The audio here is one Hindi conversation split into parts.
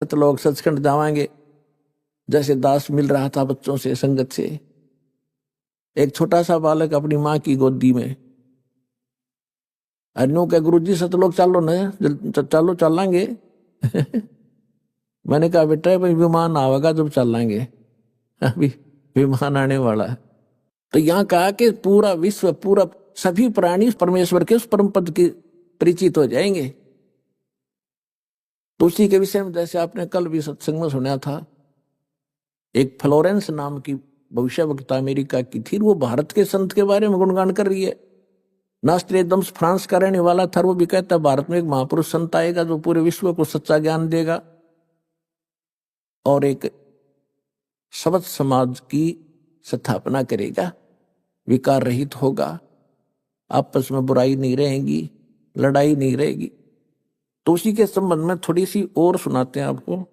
तो लोग सचखंड जावांगे, जैसे दास मिल रहा था बच्चों से, संगत से। एक छोटा सा बालक अपनी माँ की गोदी में, अन्यों के गुरु जी सतलोक चलो न, चलो चलेंगे। मैंने कहा बेटा भाई विमान आवेगा जब चलेंगे, अभी विमान आने वाला है। तो यहाँ कहा कि पूरा विश्व, पूरा सभी प्राणी परमेश्वर के उस परम पद की परिचित हो जाएंगे। तो उसी के विषय में जैसे आपने कल भी सत्संग में सुना था, एक फ्लोरेंस नाम की भविष्यवक्ता अमेरिका की थी, वो भारत के संत के बारे में गुणगान कर रही है। नास्ट्रेदम्स फ्रांस का रहने वाला था, वो भी कहता है भारत में एक महापुरुष संत आएगा जो पूरे विश्व को सच्चा ज्ञान देगा और एक सबद समाज की स्थापना करेगा, विकार रहित होगा, आपस में बुराई नहीं रहेगी, लड़ाई नहीं रहेगी। तो उसी के संबंध में थोड़ी सी और सुनाते हैं आपको।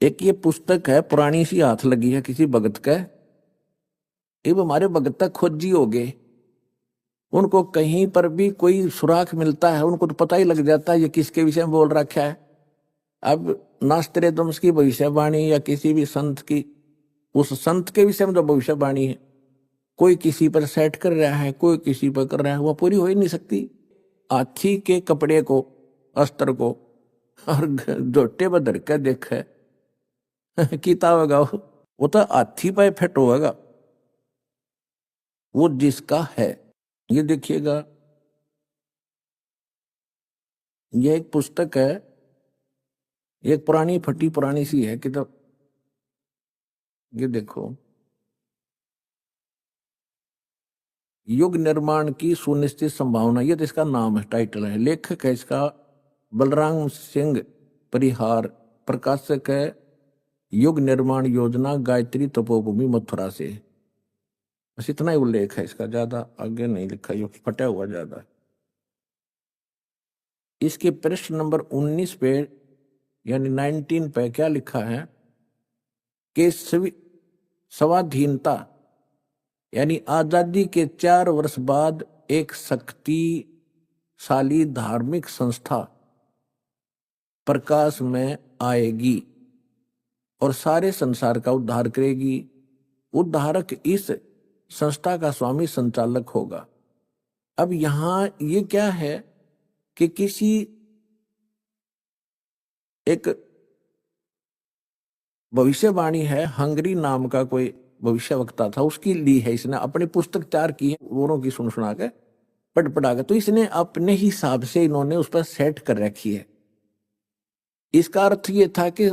एक ये पुस्तक है, पुरानी सी, हाथ लगी है किसी भगत का। ये हमारे भगत तक खोजी हो गए, उनको कहीं पर भी कोई सुराख मिलता है उनको तो पता ही लग जाता है ये किसके विषय में बोल रखा है। अब नास्ट्रेदम्स की भविष्यवाणी या किसी भी संत की, उस संत के विषय में जो भविष्यवाणी है, कोई किसी पर सेट कर रहा है, कोई किसी पर कर रहा है, वो पूरी हो ही नहीं सकती। हाथी के कपड़े को, अस्त्र को और जोटे पर धर के देखे कीता होगा, वो तो हाथी पे फिट होगा, वो जिसका है। ये देखिएगा, ये एक पुस्तक है, ये एक पुरानी फटी पुरानी सी है किताब। ये देखो, युग निर्माण की सुनिश्चित संभावना, ये तो इसका नाम है, टाइटल है। लेखक है इसका बलराम सिंह परिहार, प्रकाशक है युग निर्माण योजना, गायत्री तपोभूमि मथुरा से। बस इतना ही उल्लेख है इसका, ज्यादा आगे नहीं लिखा, ये फटा हुआ ज्यादा। इसके पृष्ठ नंबर 19 पे यानी 19 पे क्या लिखा है कि स्वाधीनता यानी आजादी के 4 वर्ष बाद एक शक्तिशाली धार्मिक संस्था प्रकाश में आएगी और सारे संसार का उद्धार करेगी। उद्धारक इस संस्था का स्वामी संचालक होगा। अब यहां ये क्या है कि किसी एक भविष्यवाणी है, हंगरी नाम का कोई भविष्यवक्ता था, उसकी ली है इसने, अपनी पुस्तक तैयार की है, औरों की सुन सुना के पढ़ पढ़ा के, तो इसने अपने हिसाब से इन्होंने उस पर सेट कर रखी है। इसका अर्थ ये था कि